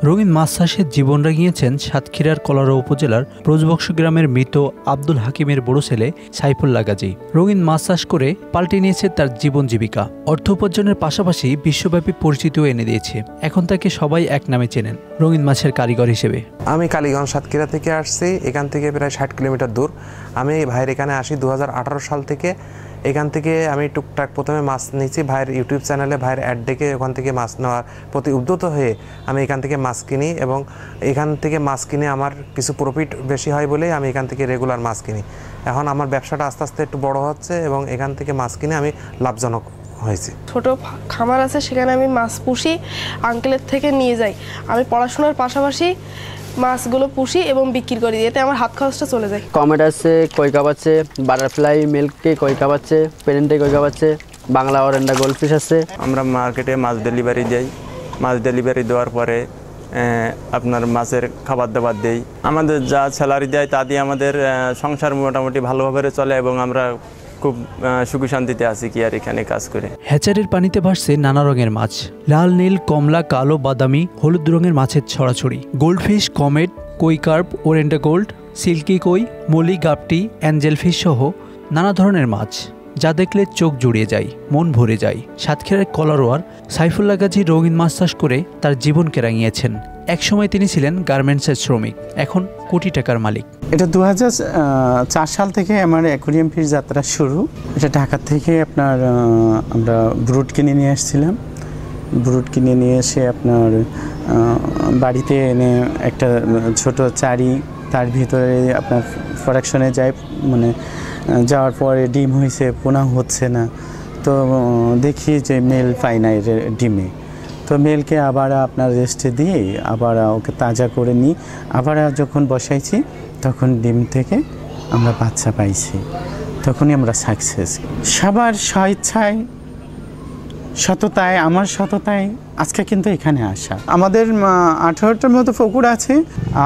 রঙিন মাছ চাষে জীবন রাঙিয়েছেন সাতক্ষীরার কলারোয়া উপজেলার ব্রজবক্স গ্রামের মৃত আব্দুল হাকিমের বড় ছেলে সাইফুল্লাহ গাজী। রঙিন মাছ চাষ করে পাল্টে নিয়েছে তার জীবন জীবিকা। অর্থ উপার্জনের পাশাপাশি বিশ্বব্যাপী পরিচিতিও এনে দিয়েছে। এখন তাকে সবাই এক নামে চেনেন, রঙিন মাছের কারিগর হিসেবে। আমি কালীগঞ্জ সাতক্ষীরা থেকে আসছি, এখান থেকে প্রায় 60 কিলোমিটার দূর। আমি ভাইয়ের এখানে আসি 2018 সাল থেকে। এখান থেকে আমি টুকটাক প্রথমে মাছ নিয়েছি ভাইয়ের ইউটিউব চ্যানেলে, ভাইয়ের অ্যাড দেখে ওখান থেকে মাছ নেওয়ার প্রতি উদ্যত হয়ে আমি এখান থেকে মাছ কিনি, এবং এখান থেকে মাছ কিনে আমার কিছু প্রফিট বেশি হয় বলেই আমি এখান থেকে রেগুলার মাছ কিনি। এখন আমার ব্যবসাটা আস্তে আস্তে একটু বড় হচ্ছে এবং এখান থেকে মাছ কিনে আমি লাভজনক হয়েছি। ছোট খামার আছে, সেখানে আমি মাছ পুষি, আঙ্কেলের থেকে নিয়ে যাই। আমি পড়াশোনার পাশাপাশি মাছগুলো পুষি এবং বিক্রি করি, এতে আমার হাত খরচটা চলে যায়। কমেট আছে, কই কাপ আছে, বাটারফ্লাই মিল্কে কই কাপ আছে, পেরেন্টে কই কাপ আছে, বাংলা অরেন্ডা গোল্ডফিশ আছে। আমরা মার্কেটে মাছ ডেলিভারি দেই। মাছ ডেলিভারি দেওয়ার পরে আপনার মাছের খাবার দাবার দেই। আমাদের যা স্যালারি দেয় তা দিয়ে আমাদের সংসার মোটামুটি ভালোভাবে চলে এবং আমরা খুব সুখী শান্তিতে আছি কি আর এখানে কাজ করে। হ্যাচারির পানিতে ভাসছে নানা রঙের মাছ, লাল, নীল, কমলা, কালো, বাদামি, হলুদ রঙের মাছের ছড়াছড়ি। গোল্ডফিশ, কমেট, কই কার্প, ওরেন্ডা গোল্ড, সিল্কি কই, মলি, গাপটি, অ্যাঞ্জেলফিশ সহ নানা ধরনের মাছ, যা দেখলে চোখ জুড়িয়ে যায়, মন ভরে যায়। সাতক্ষীরার কলারোয়ার সাইফুল্লাহ গাজী রঙিন মাছ চাষ করে তার জীবনকে রাঙিয়েছেন। একসময় তিনি ছিলেন গার্মেন্টসের শ্রমিক, এখন কোটি টাকার মালিক। এটা 2004 সাল থেকে আমার অ্যাকোয়ারিয়াম ফিশ যাত্রা শুরু। এটা ঢাকা থেকে আমরা ব্রুড কিনে নিয়ে আসছিলাম। ব্রুড কিনে নিয়ে এসে আপনার বাড়িতে এনে একটা ছোট চারি, তার ভিতরে আপনার প্রোডাকশনে যায়, যাওয়ার পরে ডিম হয়েছে, পোনা হচ্ছে না। তো দেখি যে মেল পাই না এর ডিমে। তো মেলকে আবার আপনার রেস্টে দিয়ে আবার ওকে তাজা করে নিই। আবার যখন বসাইছি তখন ডিম থেকে আমরা বাচ্চা পাইছি, তখনই আমরা সাকসেস। সবার স্বেচ্ছায়, সততায়, আমার সততায় আজকে কিন্তু এখানে আসা। আমাদের 18টার মতো পুকুর আছে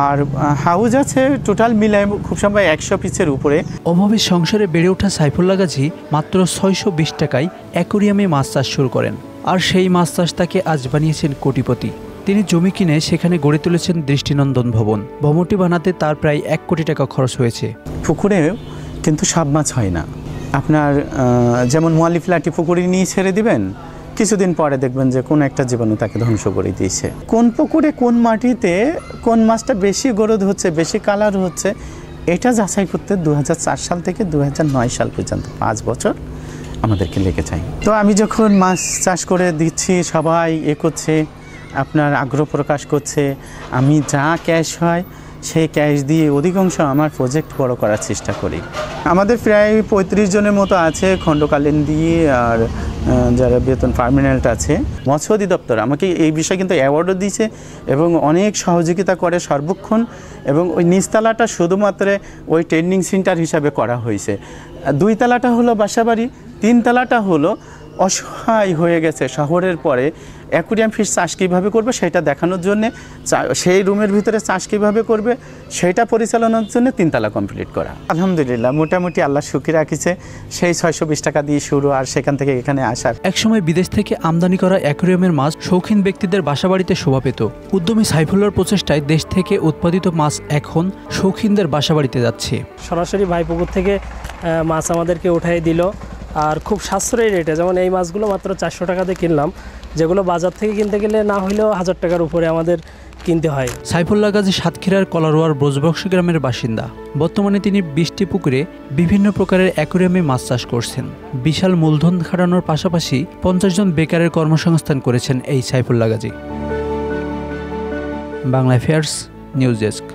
আর হাউস আছে, টোটাল মিলায় খুব সময় 100 পিসের উপরে। অভাবের সংসারে বেড়ে ওঠা সাইফুল্লাহ গাজী মাত্র 620 টাকায় অ্যাকোয়ারিয়ামে মাছ চাষ শুরু করেন, আর সেই মাছ চাষ তাকে আজ বানিয়েছেন কোটিপতি। তিনি জমি কিনে সেখানে গড়ে তুলেছেন দৃষ্টিনন্দন ভবন। ভবনটি বানাতে তার প্রায় 1 কোটি টাকা খরচ হয়েছে। পুকুরে কিন্তু সব মাছ হয় না। আপনার যেমন মোয়ালি ফ্ল্যাটি পুকুরে নিয়ে ছেড়ে দিবেন, কিছুদিন পরে দেখবেন যে কোন একটা জীবাণু তাকে ধ্বংস করে দিয়েছে। কোন পুকুরে কোন মাটিতে কোন মাছটা বেশি গ্রোথ হচ্ছে, বেশি কালার হচ্ছে, এটা যাচাই করতে 2004 সাল থেকে 2009 সাল পর্যন্ত 5 বছর আমাদেরকে লেগে যায়। তো আমি যখন মাছ চাষ করে দিচ্ছি, সবাই করছে, আপনার আগ্রহ প্রকাশ করছে। আমি যা ক্যাশ হয় সেই ক্যাশ দিয়ে অধিকাংশ আমার প্রজেক্ট বড় করার চেষ্টা করি। আমাদের প্রায় 35 জনের মতো আছে খণ্ডকালীন দিয়ে, আর যারা বেতন পার্মানেন্ট আছে। মৎস্য অধিদপ্তর আমাকে এই বিষয়ে কিন্তু অ্যাওয়ার্ডও দিয়েছে এবং অনেক সহযোগিতা করে সর্বক্ষণ। এবং ওই নিচতলাটা শুধুমাত্র ওই ট্রেনিং সেন্টার হিসাবে করা হয়েছে। 2 তলাটা হলো বাসাবাড়ি, 3 তলাটা হলো অসহায় হয়ে গেছে শহরের পরে অ্যাকোয়ারিয়াম ফিশ চাষ কীভাবে করবে সেটা দেখানোর জন্যে, সেই রুমের ভিতরে চাষ কীভাবে করবে সেটা পরিচালনার জন্য 3 তলা কমপ্লিট করা। আলহামদুলিল্লাহ মোটামুটি আল্লাহ সুখী রাখিছে। সেই 620 টাকা দিয়ে শুরু, আর সেখান থেকে এখানে আসার। একসময় বিদেশ থেকে আমদানি করা অ্যাকোয়ারিয়ামের মাছ শৌখিন ব্যক্তিদের বাসাবাড়িতে শোভা পেত। উদ্যমী সাইফুল্লাহর প্রচেষ্টায় দেশ থেকে উৎপাদিত মাছ এখন শৌখিনদের বাসাবাড়িতে যাচ্ছে। সরাসরি ভাই পুকুর থেকে মাছ আমাদেরকে উঠাই দিল, আর খুব সাশ্রয়ী রেটে। যেমন এই মাছগুলো মাত্র 400 টাকাতে কিনলাম, যেগুলো বাজার থেকে কিনতে গেলে না হলেও 1000 টাকার উপরে আমাদের কিনতে হয়। সাইফুল্লাহ গাজী সাতক্ষীরার কলারোয়ার ব্রজবক্স গ্রামের বাসিন্দা। বর্তমানে তিনি 20টি পুকুরে বিভিন্ন প্রকারের অ্যাকোয়ারিয়ামে মাছ চাষ করছেন। বিশাল মূলধন খাটানোর পাশাপাশি 50 জন বেকারের কর্মসংস্থান করেছেন এই Saifullah Gazi. Bangla affairs news desk.